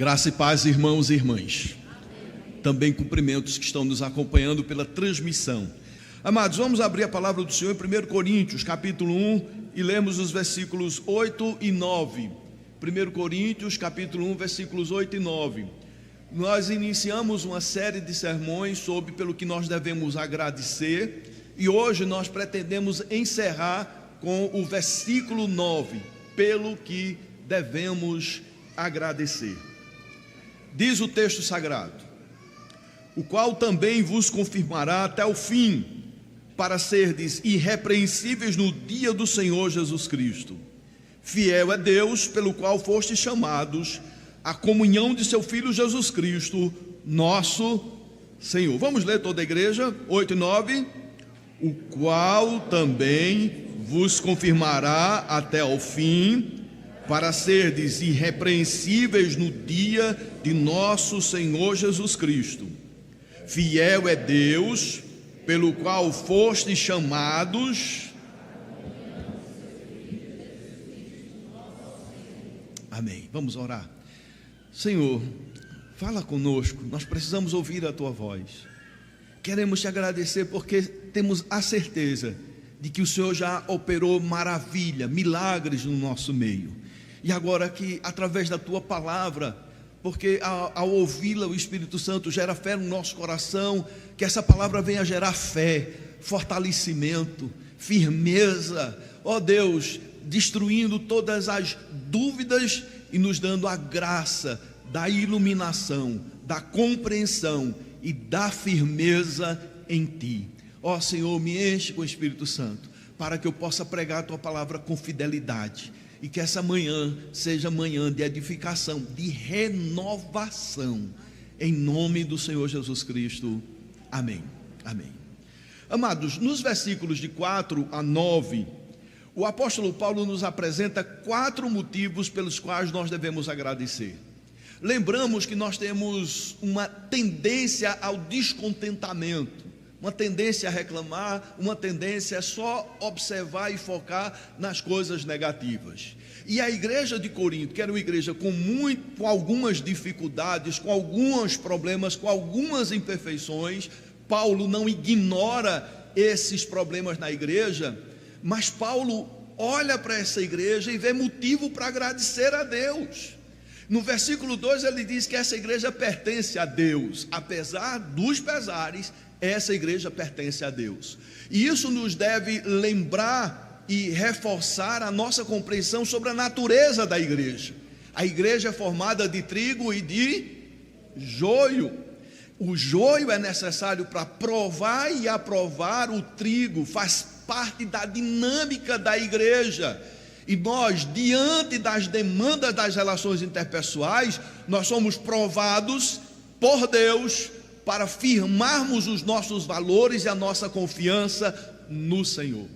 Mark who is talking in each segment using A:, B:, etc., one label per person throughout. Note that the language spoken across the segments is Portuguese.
A: Graça e paz, irmãos e irmãs. Também cumprimentos que estão nos acompanhando pela transmissão. Amados, vamos abrir a palavra do Senhor em 1 Coríntios, capítulo 1, e lemos os versículos 8 e 9. 1 Coríntios, capítulo 1, versículos 8 e 9. Nós iniciamos uma série de sermões sobre pelo que nós devemos agradecer, e hoje nós pretendemos encerrar com o versículo 9, pelo que devemos agradecer. Diz o texto sagrado: o qual também vos confirmará até o fim, para serdes irrepreensíveis no dia do Senhor Jesus Cristo. Fiel é Deus, pelo qual fostes chamados à comunhão de seu Filho Jesus Cristo, nosso Senhor. Vamos ler toda a igreja, 8 e 9. O qual também vos confirmará até ao fim, para serdes irrepreensíveis no dia de nosso Senhor Jesus Cristo. Fiel é Deus, pelo qual fostes chamados. Amém. Vamos orar. Senhor, fala conosco, nós precisamos ouvir a Tua voz. Queremos Te agradecer porque temos a certeza de que o Senhor já operou maravilha, milagres no nosso meio. E agora que através da Tua palavra, porque ao ouvi-la o Espírito Santo gera fé no nosso coração, que essa palavra venha gerar fé, fortalecimento, firmeza, ó Deus, destruindo todas as dúvidas e nos dando a graça da iluminação, da compreensão e da firmeza em Ti. Ó Senhor, me enche com o Espírito Santo, para que eu possa pregar a Tua palavra com fidelidade, e que essa manhã seja manhã de edificação, de renovação, em nome do Senhor Jesus Cristo, amém, amém. Amados, nos versículos de 4 a 9, o apóstolo Paulo nos apresenta 4 motivos pelos quais nós devemos agradecer. Lembramos que nós temos uma tendência ao descontentamento, uma tendência a reclamar, uma tendência a só observar e focar nas coisas negativas. E a igreja de Corinto, que era uma igreja com algumas dificuldades, com alguns problemas, com algumas imperfeições, Paulo não ignora esses problemas na igreja, mas Paulo olha para essa igreja e vê motivo para agradecer a Deus. No versículo 2 ele diz que essa igreja pertence a Deus, apesar dos pesares. Essa igreja pertence a Deus, e isso nos deve lembrar e reforçar a nossa compreensão sobre a natureza da igreja. A igreja é formada de trigo e de joio. O joio é necessário para provar e aprovar o trigo, faz parte da dinâmica da igreja. E nós, diante das demandas das relações interpessoais, nós somos provados por Deus, para firmarmos os nossos valores e a nossa confiança no Senhor.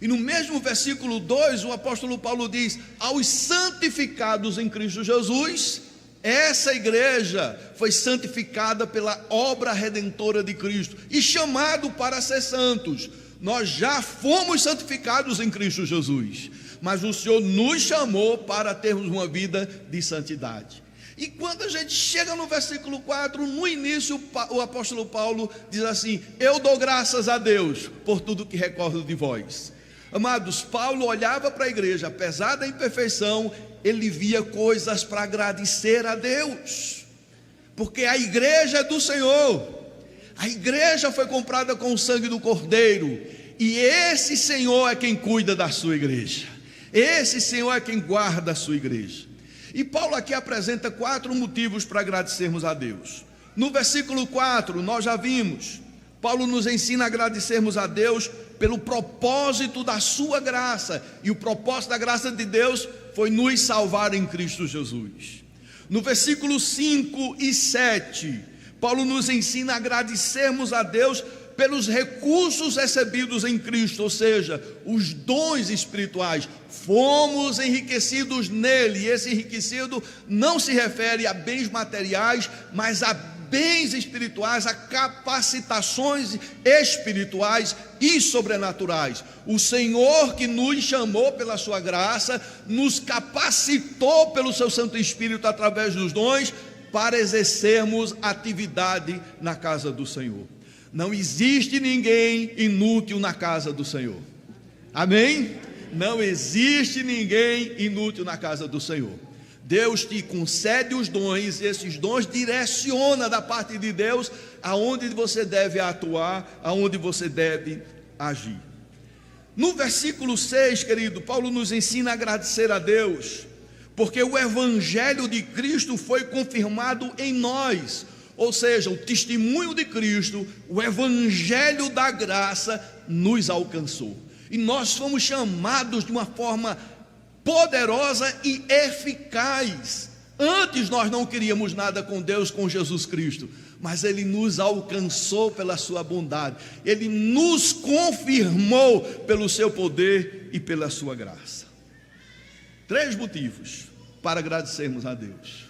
A: E no mesmo versículo 2, o apóstolo Paulo diz: aos santificados em Cristo Jesus, essa igreja foi santificada pela obra redentora de Cristo e chamado para ser santos. Nós já fomos santificados em Cristo Jesus, mas o Senhor nos chamou para termos uma vida de santidade. E quando a gente chega no versículo 4, no início o apóstolo Paulo diz assim: eu dou graças a Deus por tudo que recordo de vós. Amados, Paulo olhava para a igreja, apesar da imperfeição, ele via coisas para agradecer a Deus, porque a igreja é do Senhor, a igreja foi comprada com o sangue do Cordeiro, e esse Senhor é quem cuida da sua igreja, esse Senhor é quem guarda a sua igreja. E Paulo aqui apresenta 4 motivos para agradecermos a Deus. No versículo 4, nós já vimos, Paulo nos ensina a agradecermos a Deus pelo propósito da sua graça, e o propósito da graça de Deus foi nos salvar em Cristo Jesus. No versículo 5 e 7, Paulo nos ensina a agradecermos a Deus pelos recursos recebidos em Cristo, ou seja, os dons espirituais. Fomos enriquecidos nele, e esse enriquecido não se refere a bens materiais, mas a bens espirituais, a capacitações espirituais e sobrenaturais. O Senhor que nos chamou pela sua graça, nos capacitou pelo seu Santo Espírito através dos dons, para exercermos atividade na casa do Senhor. Não existe ninguém inútil na casa do Senhor. Amém? Não existe ninguém inútil na casa do Senhor. Deus te concede os dons, e esses dons direciona da parte de Deus aonde você deve atuar, aonde você deve agir. No versículo 6, querido, Paulo nos ensina a agradecer a Deus, porque o evangelho de Cristo foi confirmado em nós, ou seja, o testemunho de Cristo, o evangelho da graça nos alcançou, e nós fomos chamados de uma forma poderosa e eficaz. Antes nós não queríamos nada com Deus, com Jesus Cristo, mas Ele nos alcançou pela sua bondade, Ele nos confirmou pelo seu poder e pela sua graça. 3 motivos para agradecermos a Deus,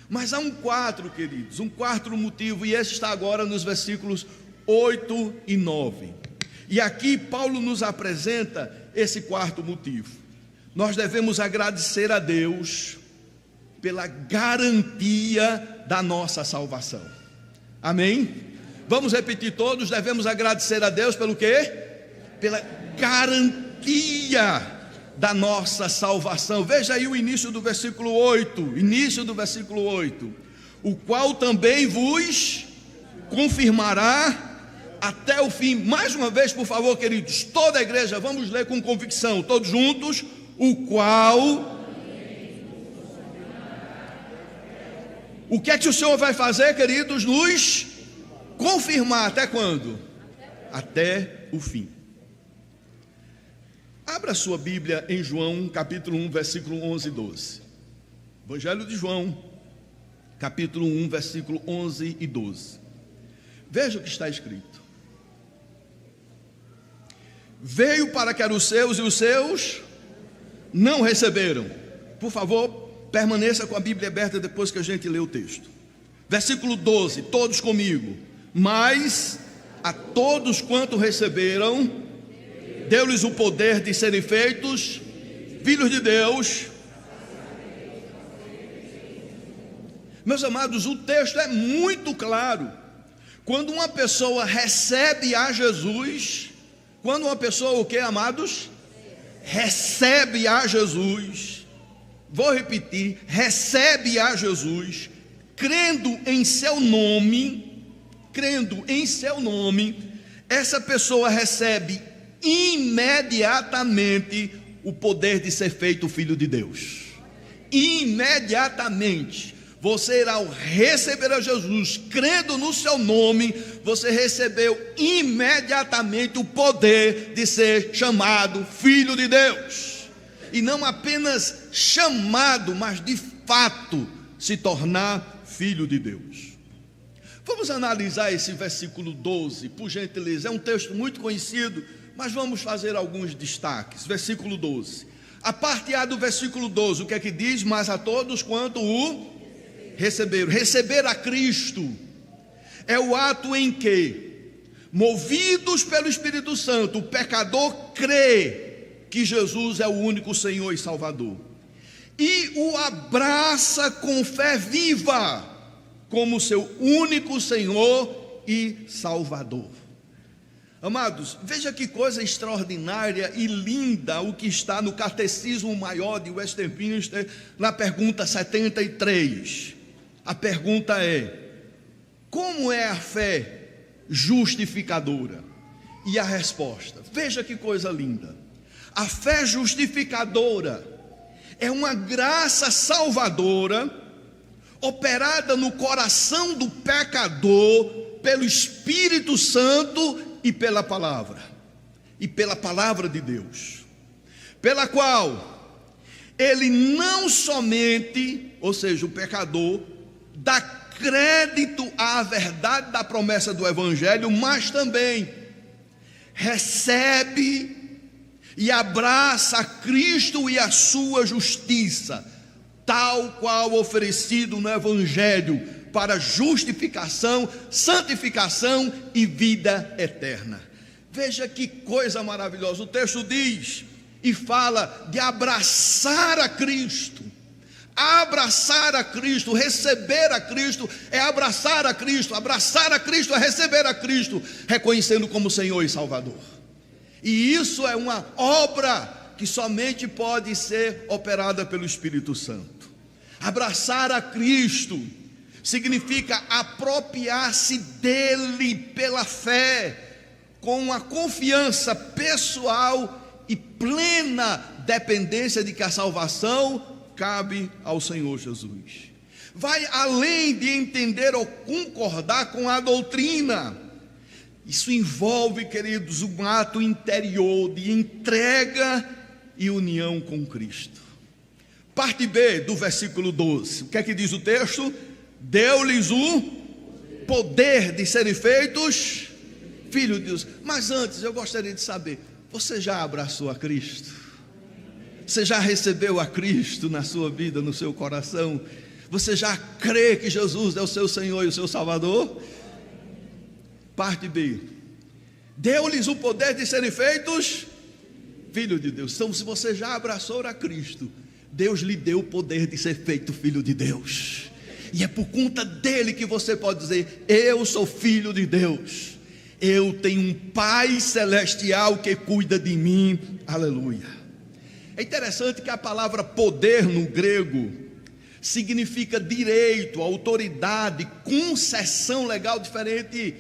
A: mas há um quarto, queridos, um quarto motivo, e esse está agora nos versículos 8 e 9, e aqui Paulo nos apresenta esse quarto motivo. Nós devemos agradecer a Deus pela garantia da nossa salvação. Amém? Vamos repetir todos, devemos agradecer a Deus pelo quê? Pela garantia da nossa salvação. Veja aí o início do versículo 8, o qual também vos confirmará até o fim. Mais uma vez, por favor, queridos, toda a igreja, vamos ler com convicção, todos juntos. O que é que o Senhor vai fazer, queridos? Nos confirmar. Até quando? Até o fim. Abra sua Bíblia em João, capítulo 1, versículo 11 e 12. Evangelho de João, capítulo 1, versículo 11 e 12. Veja o que está escrito. Veio para que eram os seus, e os seus não receberam. Por favor, permaneça com a Bíblia aberta depois que a gente lê o texto. Versículo 12, todos comigo. Mas a todos quanto receberam, deu-lhes o poder de serem feitos filhos de Deus. Meus amados, o texto é muito claro. Quando uma pessoa recebe a Jesus, quando uma pessoa, o que, amados? Recebe a Jesus, vou repetir, recebe a Jesus, crendo em seu nome, essa pessoa recebe imediatamente o poder de ser feito filho de Deus. Imediatamente. Você, ao receber a Jesus, crendo no seu nome, você recebeu imediatamente o poder de ser chamado filho de Deus. E não apenas chamado, mas de fato se tornar filho de Deus. Vamos analisar esse versículo 12, por gentileza. É um texto muito conhecido, mas vamos fazer alguns destaques. Versículo 12. A parte A do versículo 12, o que é que diz? Mas a todos quanto o receberam. Receber a Cristo é o ato em que, movidos pelo Espírito Santo, o pecador crê que Jesus é o único Senhor e Salvador, e o abraça com fé viva como seu único Senhor e Salvador. Amados, veja que coisa extraordinária e linda o que está no Catecismo Maior de Westminster, na pergunta 73. A pergunta é: como é a fé justificadora? E a resposta, veja que coisa linda. A fé justificadora é uma graça salvadora operada no coração do pecador pelo Espírito Santo e pela palavra de Deus, pela qual ele não somente, ou seja, o pecador, dá crédito à verdade da promessa do Evangelho, mas também recebe e abraça a Cristo e a sua justiça, tal qual oferecido no Evangelho, para justificação, santificação e vida eterna. Veja que coisa maravilhosa. O texto diz e fala de abraçar a Cristo, Abraçar a Cristo, receber a Cristo, é abraçar a Cristo é receber a Cristo, reconhecendo como Senhor e Salvador. E isso é uma obra que somente pode ser operada pelo Espírito Santo. Abraçar a Cristo significa apropriar-se dele pela fé, com a confiança pessoal e plena dependência de que a salvação cabe ao Senhor Jesus. Vai além de entender ou concordar com a doutrina. Isso envolve, queridos, um ato interior de entrega e união com Cristo. Parte B do versículo 12. O que é que diz o texto? Deu-lhes o poder de serem feitos filhos de Deus. Mas antes eu gostaria de saber, você já abraçou a Cristo? Você já recebeu a Cristo na sua vida, no seu coração? Você já crê que Jesus é o seu Senhor e o seu Salvador? Parte B. Deu-lhes o poder de serem feitos filhos de Deus. Então, se você já abraçou a Cristo, Deus lhe deu o poder de ser feito filho de Deus. E é por conta dele que você pode dizer: eu sou filho de Deus. Eu tenho um Pai celestial que cuida de mim. Aleluia. É interessante que a palavra poder no grego significa direito, autoridade, concessão legal, diferente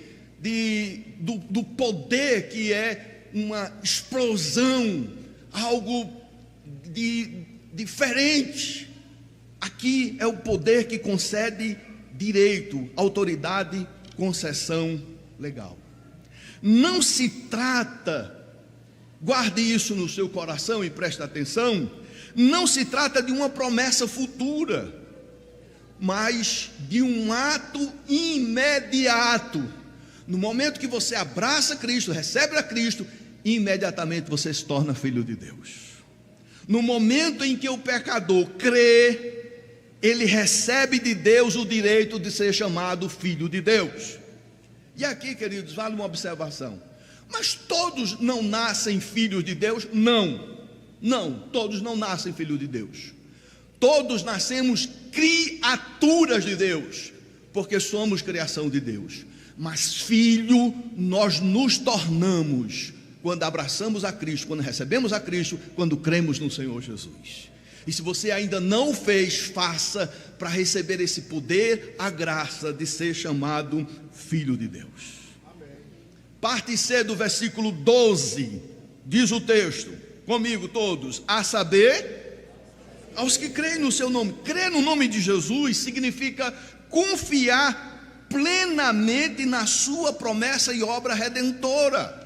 A: do poder, que é uma explosão, algo diferente. Aqui é o poder que concede direito, autoridade, concessão legal. Não se trata, guarde isso no seu coração e preste atenção, não se trata de uma promessa futura, mas de um ato imediato. No momento que você abraça Cristo, recebe a Cristo, imediatamente você se torna filho de Deus. No momento em que o pecador crê, ele recebe de Deus o direito de ser chamado filho de Deus. E aqui, queridos, vale uma observação. Mas todos não nascem filhos de Deus? Não, todos não nascem filhos de Deus. Todos nascemos criaturas de Deus, porque somos criação de Deus. Mas filho nós nos tornamos quando abraçamos a Cristo, quando recebemos a Cristo, quando cremos no Senhor Jesus. E se você ainda não o fez, faça para receber esse poder, a graça de ser chamado filho de Deus. Parte C do versículo 12, diz o texto, comigo todos: a saber, aos que creem no seu nome. Crer no nome de Jesus significa confiar plenamente na sua promessa e obra redentora.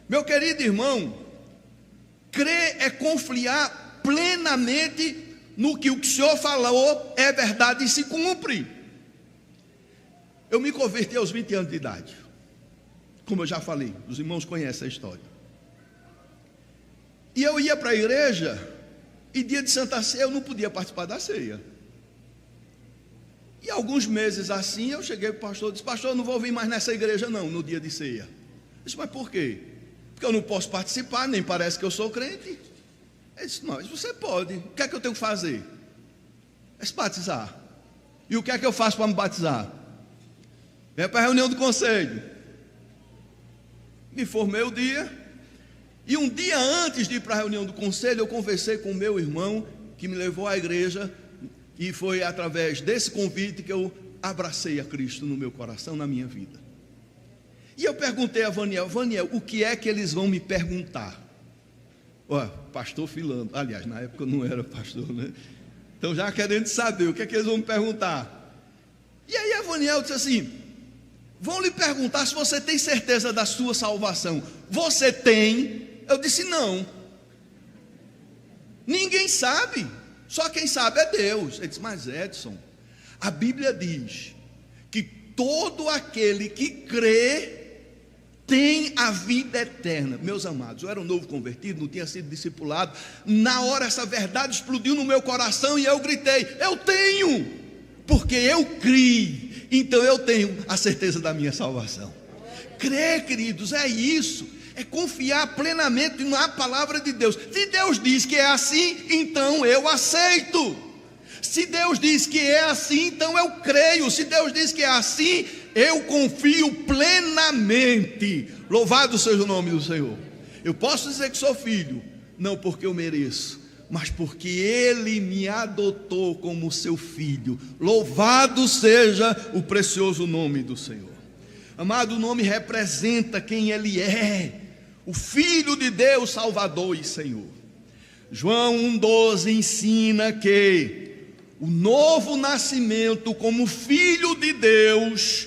A: Meu querido irmão, crer é confiar plenamente no que o Senhor falou é verdade e se cumpre. Eu me converti aos 20 anos de idade, como eu já falei, os irmãos conhecem a história. E eu ia para a igreja, e dia de Santa Ceia eu não podia participar da ceia. E alguns meses assim, eu cheguei para o pastor e disse: pastor, eu não vou vir mais nessa igreja não, no dia de ceia. Eu disse: mas por quê? Porque eu não posso participar, nem parece que eu sou crente. Ele disse: não, você pode. O que é que eu tenho que fazer? É se batizar. E o que é que eu faço para me batizar? Venho para a reunião do conselho. Me formei o dia, e um dia antes de ir para a reunião do conselho, eu conversei com o meu irmão, que me levou à igreja, e foi através desse convite que eu abracei a Cristo no meu coração, na minha vida. E eu perguntei a Vaniel: Vaniel, o que é que eles vão me perguntar? Pastor Filando, aliás, na época eu não era pastor, né? Então já querendo saber o que é que eles vão me perguntar. E aí a Vaniel disse assim: vão lhe perguntar se você tem certeza da sua salvação. Você tem? Eu disse: não. Ninguém sabe, só quem sabe é Deus. Ele disse: mas Edson, a Bíblia diz que todo aquele que crê tem a vida eterna. Meus amados, eu era um novo convertido, não tinha sido discipulado. Na hora essa verdade explodiu no meu coração e eu gritei: eu tenho, porque eu criei, então eu tenho a certeza da minha salvação. Crer, queridos, é isso, é confiar plenamente na palavra de Deus. Se Deus diz que é assim, então eu aceito. Se Deus diz que é assim, então eu creio. Se Deus diz que é assim, eu confio plenamente. Louvado seja o nome do Senhor. Eu posso dizer que sou filho, não porque eu mereço, mas porque Ele me adotou como seu filho. Louvado seja o precioso nome do Senhor. Amado, o nome representa quem Ele é, o Filho de Deus, Salvador e Senhor. João 1,12 ensina que o novo nascimento como filho de Deus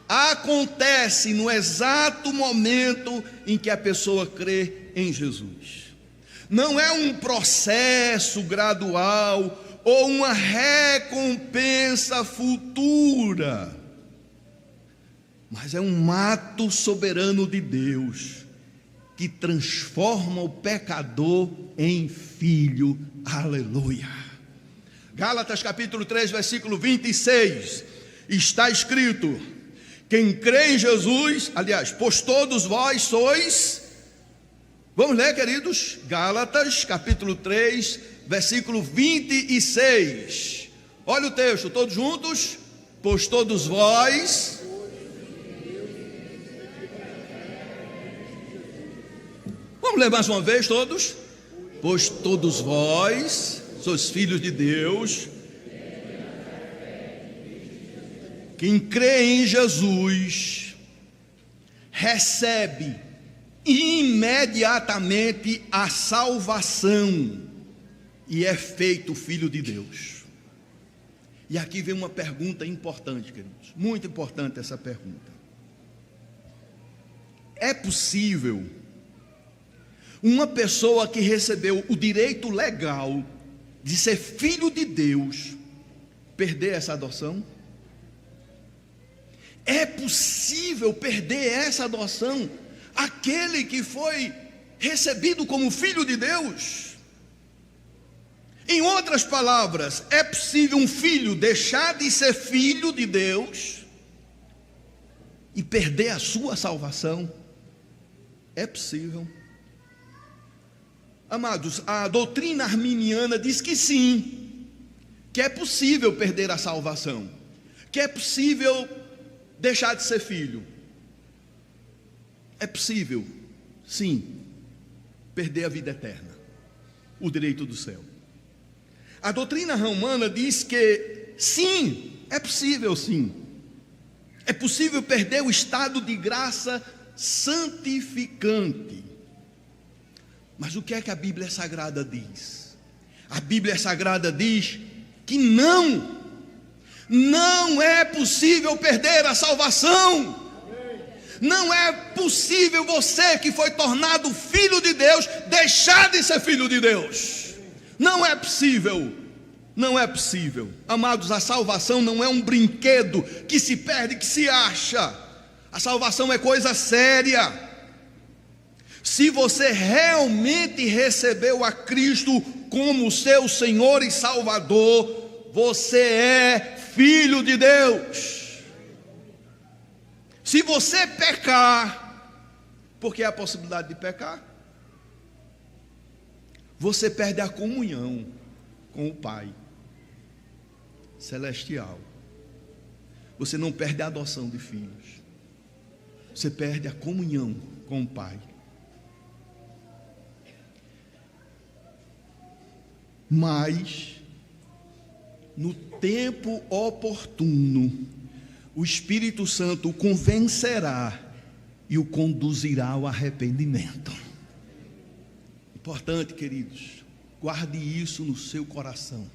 A: acontece no exato momento em que a pessoa crê em Jesus. Não é um processo gradual ou uma recompensa futura, mas é um ato soberano de Deus que transforma o pecador em filho. Aleluia. Gálatas capítulo 3, versículo 26, está escrito: quem crê em Jesus, aliás, pois todos vós sois. Vamos ler, queridos, Gálatas capítulo 3, versículo 26. Olha o texto, todos juntos. Pois todos vós. Vamos ler mais uma vez todos. Pois todos vós sois filhos de Deus. Quem crê em Jesus recebe imediatamente a salvação e é feito filho de Deus. E aqui vem uma pergunta importante, queridos, muito importante essa pergunta. É possível uma pessoa que recebeu o direito legal de ser filho de Deus perder essa adoção? É possível perder essa adoção aquele que foi recebido como filho de Deus? Em outras palavras, é possível um filho deixar de ser filho de Deus e perder a sua salvação? É possível. Amados, a doutrina arminiana diz que sim, que é possível perder a salvação, que é possível deixar de ser filho. É possível, sim, perder a vida eterna, o direito do céu. A doutrina romana diz que sim, é possível sim. É possível perder o estado de graça santificante. Mas o que é que a Bíblia Sagrada diz? A Bíblia Sagrada diz que não é possível perder a salvação. Não é possível você que foi tornado filho de Deus deixar de ser filho de Deus. Não é possível. Não é possível. Amados, a salvação não é um brinquedo que se perde, que se acha. A salvação é coisa séria. Se você realmente recebeu a Cristo como seu Senhor e Salvador, você é filho de Deus. Se você pecar, porque há a possibilidade de pecar, você perde a comunhão com o Pai celestial. Você não perde a adoção de filhos, você perde a comunhão com o Pai. Mas, no tempo oportuno, o Espírito Santo o convencerá e o conduzirá ao arrependimento. Importante, queridos, guarde isso no seu coração.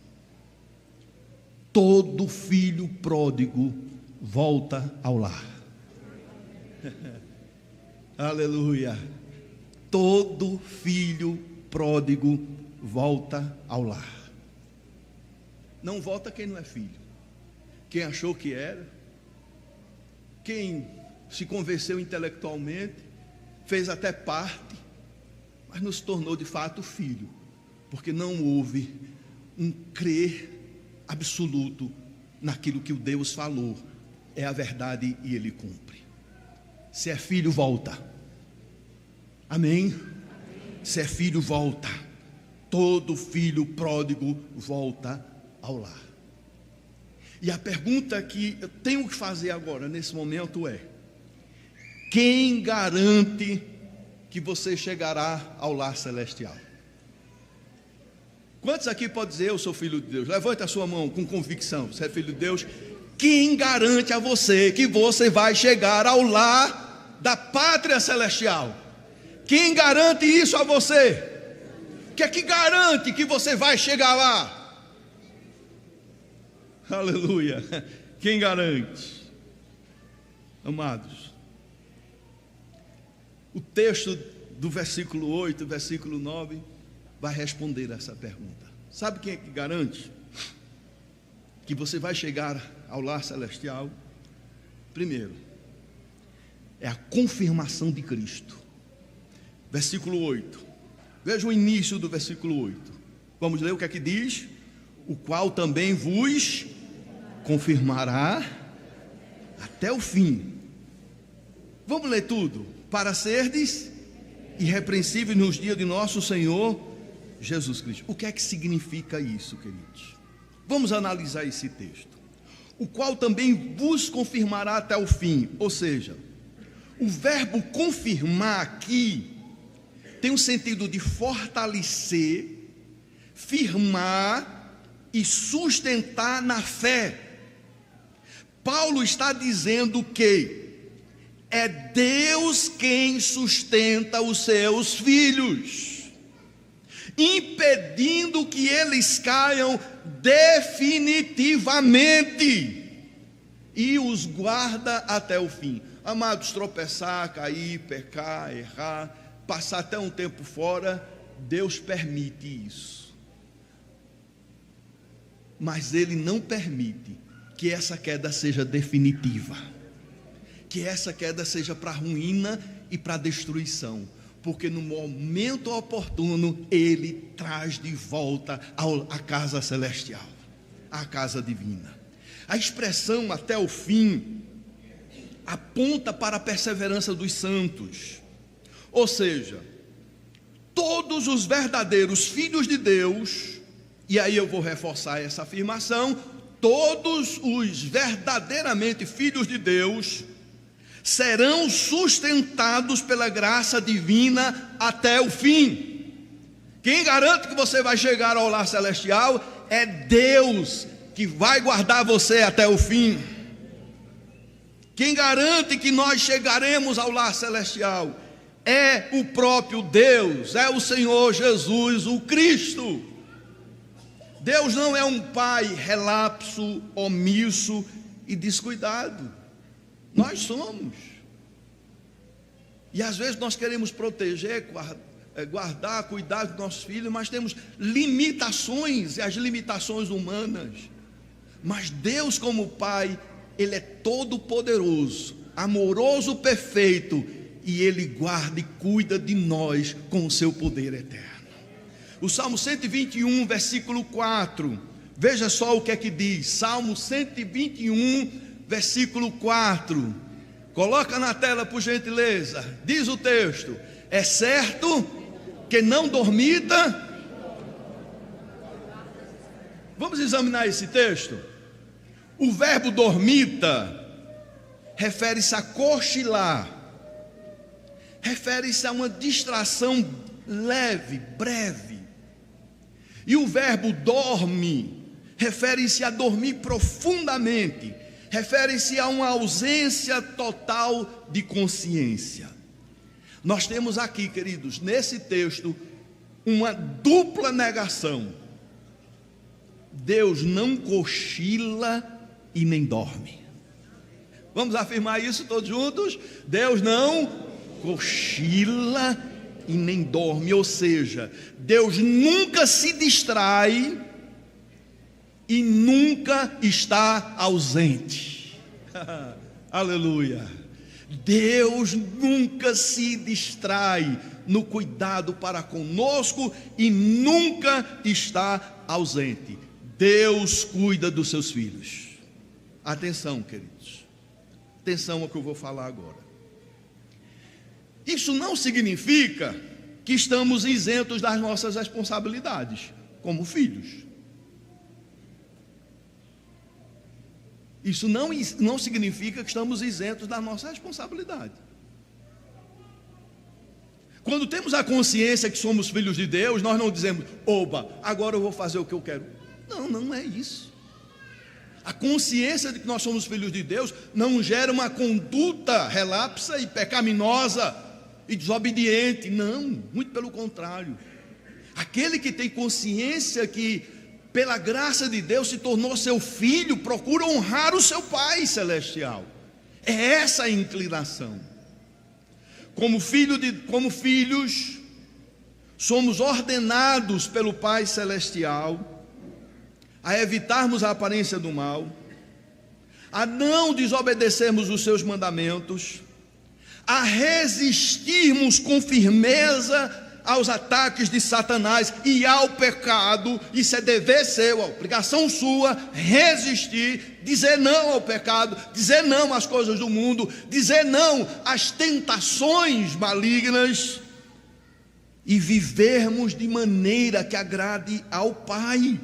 A: Todo filho pródigo volta ao lar. Aleluia. Todo filho pródigo volta ao lar. Não volta quem não é filho. Quem achou que era, quem se convenceu intelectualmente, fez até parte, mas não se tornou de fato filho, porque não houve um crer absoluto naquilo que o Deus falou. É a verdade e Ele cumpre. Se é filho, volta. Amém? Se é filho, volta. Todo filho pródigo volta ao lar. E a pergunta que eu tenho que fazer agora, nesse momento, é: quem garante que você chegará ao lar celestial? Quantos aqui podem dizer: eu sou filho de Deus? Levante a sua mão com convicção, você é filho de Deus. Quem garante a você que você vai chegar ao lar da pátria celestial? Quem garante isso a você? O que é que garante que você vai chegar lá? Aleluia. Quem garante? Amados, o texto do versículo 8, versículo 9 vai responder essa pergunta. Sabe quem é que garante que você vai chegar ao lar celestial? Primeiro, é a confirmação de Cristo. Versículo 8. Veja o início do versículo 8. Vamos ler o que é que diz: o qual também vos confirmará até o fim. Vamos ler tudo. Para serdes irrepreensíveis nos dias de nosso Senhor Jesus Cristo. O que é que significa isso, queridos? Vamos analisar esse texto. O qual também vos confirmará até o fim. Ou seja, o verbo confirmar aqui tem um sentido de fortalecer, firmar e sustentar na fé. Paulo está dizendo que é Deus quem sustenta os seus filhos, impedindo que eles caiam definitivamente, e os guarda até o fim. Amados, tropeçar, cair, pecar, errar, passar até um tempo fora, Deus permite isso, mas Ele não permite que essa queda seja definitiva, que essa queda seja para ruína e para destruição, porque no momento oportuno Ele traz de volta a casa celestial, a casa divina. A expressão até o fim aponta para a perseverança dos santos. Ou seja, todos os verdadeiros filhos de Deus, e aí eu vou reforçar essa afirmação, todos os verdadeiramente filhos de Deus serão sustentados pela graça divina até o fim. Quem garante que você vai chegar ao lar celestial é Deus, que vai guardar você até o fim. Quem garante que nós chegaremos ao lar celestial é o próprio Deus, é o Senhor Jesus, o Cristo. Deus não é um pai relapso, omisso e descuidado. Nós somos. E às vezes nós queremos proteger, guardar, cuidar dos nossos filhos, mas temos limitações, e as limitações humanas. Mas Deus, como Pai, Ele é todo poderoso, amoroso, perfeito, e Ele guarda e cuida de nós com o seu poder eterno. O Salmo 121, versículo 4, veja só o que é que diz. Salmo 121, versículo 4, coloca na tela por gentileza. Diz o texto: é certo que não dormita. Vamos examinar esse texto. O verbo dormita refere-se a cochilar, refere-se a uma distração leve, breve. E o verbo dorme refere-se a dormir profundamente, refere-se a uma ausência total de consciência. Nós temos aqui, queridos, nesse texto, uma dupla negação. Deus não cochila e nem dorme. Vamos afirmar isso todos juntos? Deus não cochila e nem dorme, ou seja, Deus nunca se distrai e nunca está ausente. Aleluia. Deus nunca se distrai no cuidado para conosco e nunca está ausente. Deus cuida dos seus filhos. Atenção, queridos, atenção ao que eu vou falar agora. Isso não significa que estamos isentos das nossas responsabilidades como filhos. Isso não significa que estamos isentos da nossa responsabilidade. Quando temos a consciência que somos filhos de Deus, nós não dizemos: oba, agora eu vou fazer o que eu quero. Não, não é isso. A consciência de que nós somos filhos de Deus não gera uma conduta relapsa e pecaminosa e desobediente. Não, muito pelo contrário. Aquele que tem consciência que pela graça de Deus se tornou seu filho, procura honrar o seu Pai celestial. É essa a inclinação. Como filhos, somos ordenados pelo Pai celestial a evitarmos a aparência do mal, a não desobedecermos os seus mandamentos, a resistirmos com firmeza aos ataques de Satanás e ao pecado. Isso é dever seu, obrigação sua, resistir, dizer não ao pecado, dizer não às coisas do mundo, dizer não às tentações malignas e vivermos de maneira que agrade ao Pai,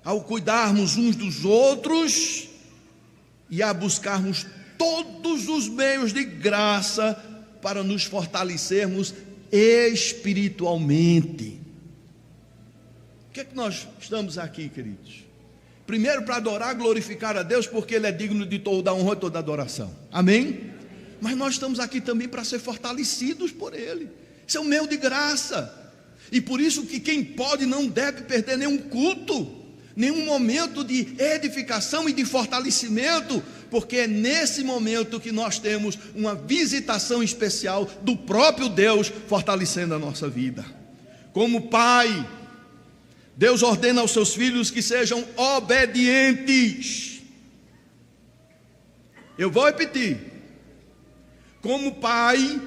A: ao cuidarmos uns dos outros e a buscarmos todos os meios de graça para nos fortalecermos espiritualmente. O que é que nós estamos aqui, queridos? Primeiro, para adorar, glorificar a Deus, porque Ele é digno de toda a honra e toda a adoração. Amém? Mas nós estamos aqui também para ser fortalecidos por Ele. Isso é um meio de graça. E por isso que quem pode não deve perder nenhum culto, nenhum momento de edificação e de fortalecimento, porque é nesse momento que nós temos uma visitação especial do próprio Deus fortalecendo a nossa vida. Como Pai, Deus ordena aos seus filhos que sejam obedientes. Eu vou repetir. Como Pai,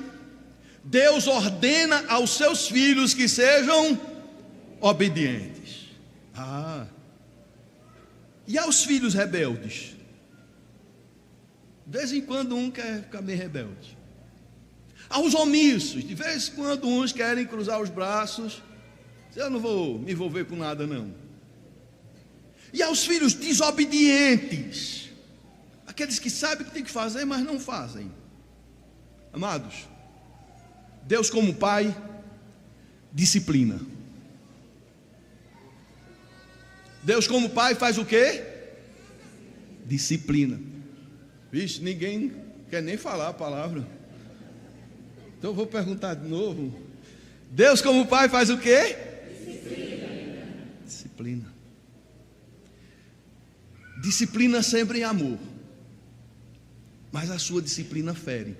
A: Deus ordena aos seus filhos que sejam obedientes. E aos filhos rebeldes? De vez em quando um quer ficar meio rebelde. Aos omissos, de vez em quando uns querem cruzar os braços. Eu não vou me envolver com nada não. E aos filhos desobedientes, aqueles que sabem o que tem que fazer, mas não fazem. Amados, Deus como Pai disciplina. Deus como Pai faz o quê? Disciplina. Vixe, ninguém quer nem falar a palavra. Então eu vou perguntar de novo. Deus como Pai faz o quê? Disciplina. Disciplina sempre em amor, mas a sua disciplina fere.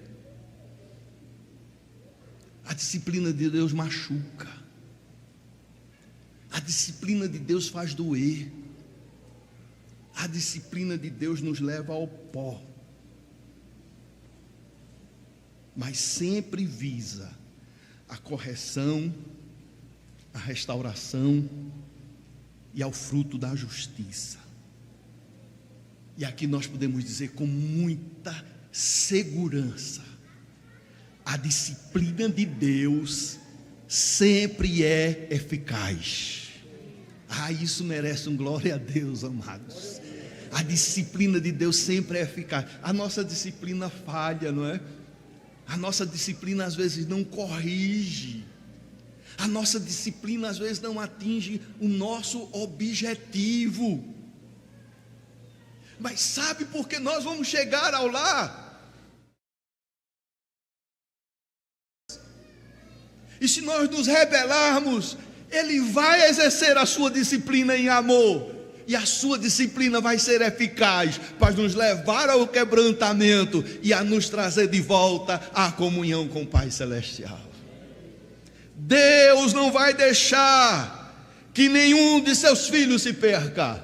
A: A disciplina de Deus machuca. A disciplina de Deus faz doer. A disciplina de Deus nos leva ao pó, mas sempre visa a correção, a restauração e ao fruto da justiça. E aqui nós podemos dizer com muita segurança: a disciplina de Deus sempre é eficaz. Isso merece um glória a Deus, amados. A disciplina de Deus sempre é eficaz. A nossa disciplina falha, não é? A nossa disciplina às vezes não corrige. A nossa disciplina às vezes não atinge o nosso objetivo. Mas sabe por que nós vamos chegar ao lar? E se nós nos rebelarmos, Ele vai exercer a sua disciplina em amor. E a sua disciplina vai ser eficaz para nos levar ao quebrantamento e a nos trazer de volta à comunhão com o Pai Celestial. Deus não vai deixar que nenhum de seus filhos se perca.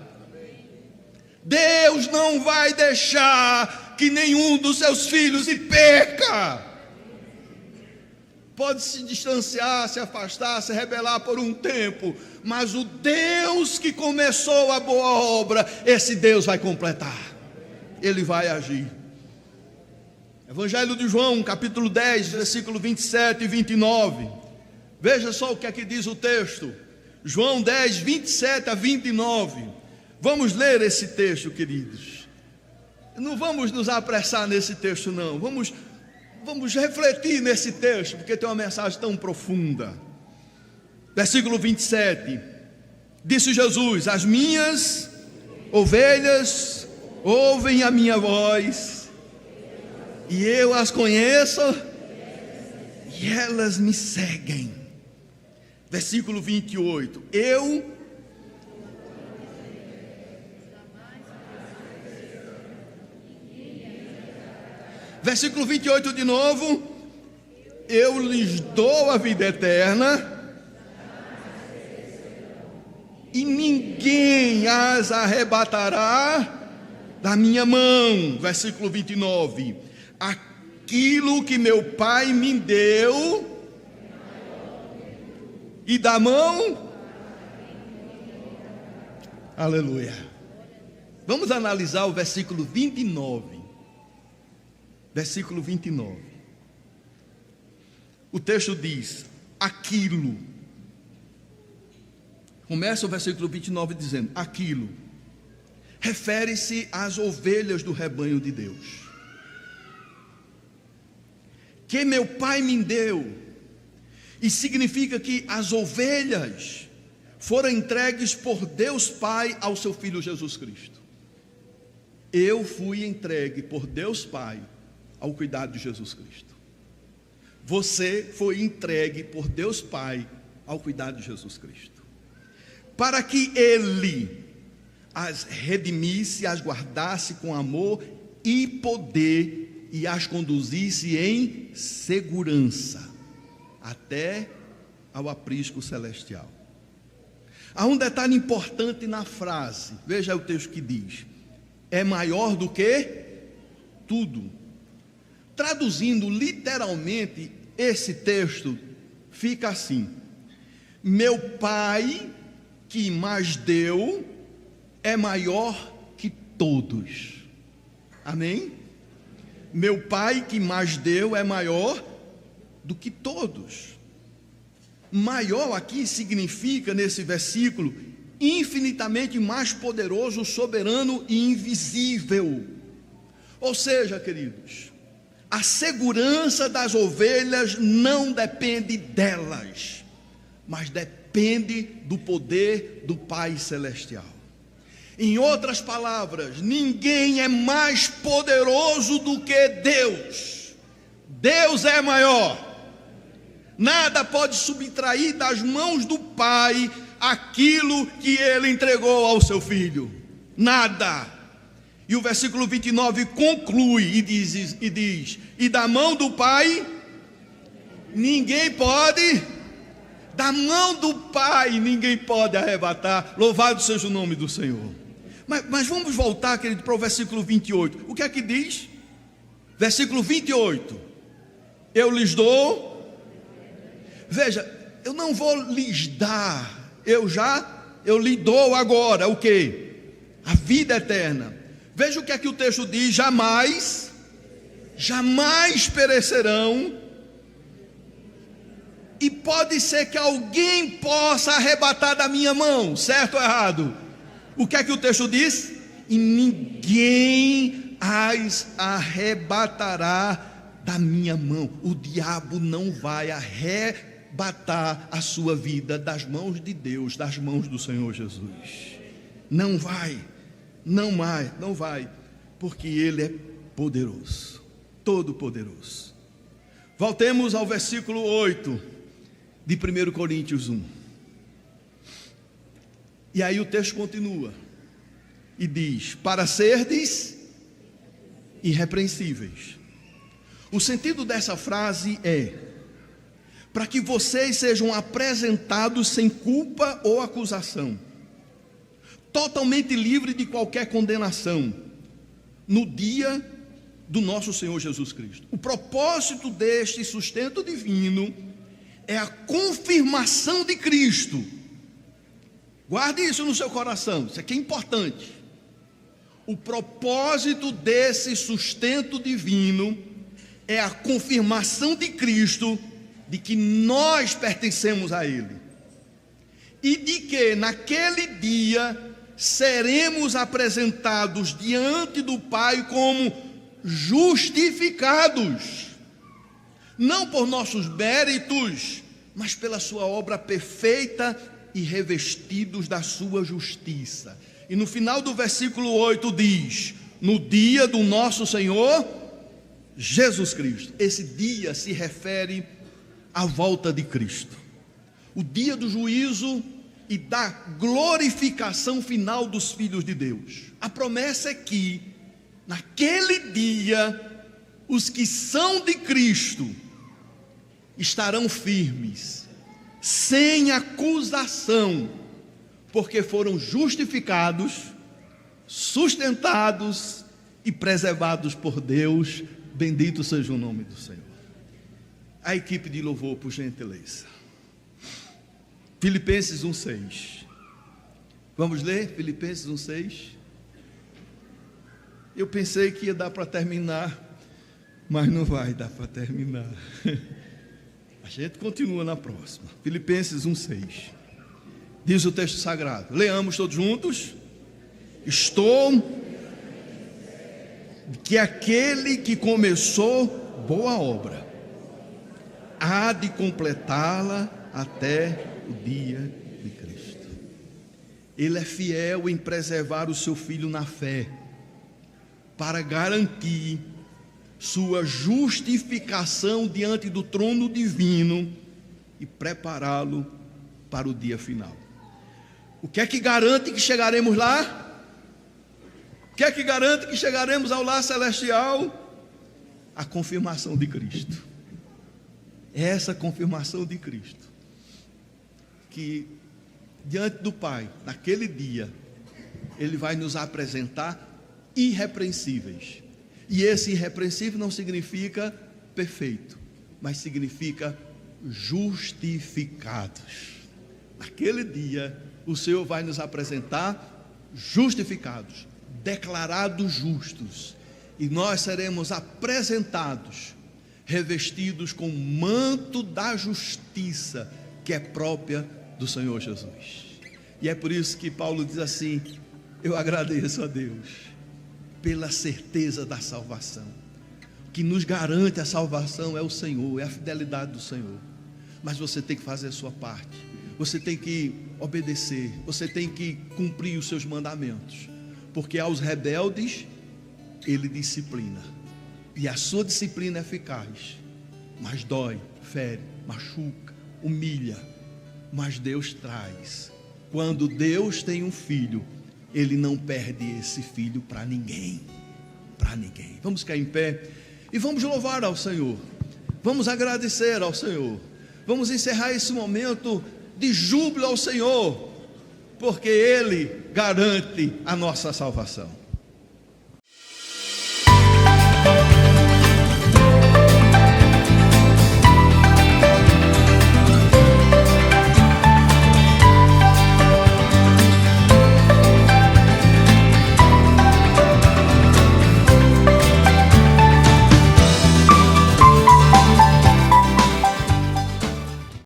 A: Deus não vai deixar que nenhum dos seus filhos se perca. Pode se distanciar, se afastar, se rebelar por um tempo, mas o Deus que começou a boa obra, esse Deus vai completar. Ele vai agir. Evangelho de João, capítulo 10, versículo 27 e 29. Veja só o que aqui diz o texto. João 10, 27 a 29. Vamos ler esse texto, queridos. Não vamos nos apressar nesse texto, não. Vamos refletir nesse texto, porque tem uma mensagem tão profunda. Versículo 27. Disse Jesus: as minhas ovelhas ouvem a minha voz, e eu as conheço, e elas me seguem. Versículo 28. Versículo 28 de novo. Eu lhes dou a vida eterna, e ninguém as arrebatará da minha mão. Versículo 29. Aquilo que meu Pai me deu, e da mão. Aleluia. Vamos analisar o versículo 29. Versículo 29. O texto diz: aquilo. Começa o versículo 29 dizendo: aquilo refere-se às ovelhas do rebanho de Deus, que meu Pai me deu. E significa que as ovelhas foram entregues por Deus Pai ao seu Filho Jesus Cristo. Eu fui entregue por Deus Pai ao cuidado de Jesus Cristo. Você foi entregue por Deus Pai ao cuidado de Jesus Cristo, para que Ele as redimisse, as guardasse com amor e poder, e as conduzisse em segurança até ao aprisco celestial. Há um detalhe importante na frase. Veja o texto que diz: é maior do que tudo. Traduzindo literalmente, esse texto fica assim: meu Pai que mais deu é maior que todos. Amém? Meu Pai que mais deu é maior do que todos. Maior aqui significa, nesse versículo, infinitamente mais poderoso, soberano e invisível. Ou seja, queridos, a segurança das ovelhas não depende delas, mas depende do poder do Pai Celestial. Em outras palavras, ninguém é mais poderoso do que Deus. Deus é maior. Nada pode subtrair das mãos do Pai aquilo que Ele entregou ao seu Filho. Nada. E o versículo 29 conclui e diz: e da mão do Pai ninguém pode, da mão do Pai ninguém pode arrebatar. Louvado seja o nome do Senhor. Mas vamos voltar, querido, para o versículo 28. O que é que diz? Versículo 28. Eu lhes dou. Veja, eu não vou lhes dar, eu lhe dou agora o quê? A vida eterna. Veja o que é que o texto diz: jamais perecerão, e pode ser que alguém possa arrebatar da minha mão, certo ou errado? O que é que o texto diz? E ninguém as arrebatará da minha mão. O diabo não vai arrebatar a sua vida das mãos de Deus, das mãos do Senhor Jesus. Não vai, não vai, porque Ele é poderoso, todo poderoso. Voltemos ao versículo 8 de 1 Coríntios 1. E aí o texto continua e diz: para serdes irrepreensíveis. O sentido dessa frase é: para que vocês sejam apresentados sem culpa ou acusação, totalmente livre de qualquer condenação, no dia do nosso Senhor Jesus Cristo. O propósito deste sustento divino é a confirmação de Cristo. Guarde isso no seu coração, isso aqui é importante. O propósito desse sustento divino é a confirmação de Cristo, de que nós pertencemos a Ele, e de que naquele dia seremos apresentados diante do Pai como justificados, não por nossos méritos, mas pela sua obra perfeita e revestidos da sua justiça. E no final do versículo 8 diz: no dia do nosso Senhor Jesus Cristo. Esse dia se refere à volta de Cristo, o dia do juízo e da glorificação final dos filhos de Deus. A promessa é que naquele dia os que são de Cristo estarão firmes, sem acusação, porque foram justificados, sustentados e preservados por Deus. Bendito seja o nome do Senhor. A equipe de louvor, por gentileza. Filipenses 1:6. Vamos ler Filipenses 1:6. Eu pensei que ia dar para terminar, mas não vai dar para terminar. A gente continua na próxima. Filipenses 1:6. Diz o texto sagrado. Leamos todos juntos. Estou que aquele que começou boa obra há de completá-la até o dia de Cristo. Ele é fiel em preservar o seu filho na fé, para garantir sua justificação diante do trono divino e prepará-lo para o dia final. O que é que garante que chegaremos lá? O que é que garante que chegaremos ao lar celestial? A confirmação de Cristo. É essa confirmação de Cristo que diante do Pai, naquele dia, Ele vai nos apresentar irrepreensíveis. E esse irrepreensível não significa perfeito, mas significa justificados. Naquele dia, o Senhor vai nos apresentar justificados, declarados justos, e nós seremos apresentados revestidos com o manto da justiça que é própria do Senhor Jesus. E é por isso que Paulo diz assim: eu agradeço a Deus pela certeza da salvação. O que nos garante a salvação é o Senhor, é a fidelidade do Senhor. Mas você tem que fazer a sua parte, você tem que obedecer, você tem que cumprir os seus mandamentos, porque aos rebeldes Ele disciplina, e a sua disciplina é eficaz, mas dói, fere, machuca, humilha, mas Deus traz. Quando Deus tem um filho, Ele não perde esse filho para ninguém, para ninguém. Vamos ficar em pé e vamos louvar ao Senhor, vamos agradecer ao Senhor, vamos encerrar esse momento de júbilo ao Senhor, porque Ele garante a nossa salvação.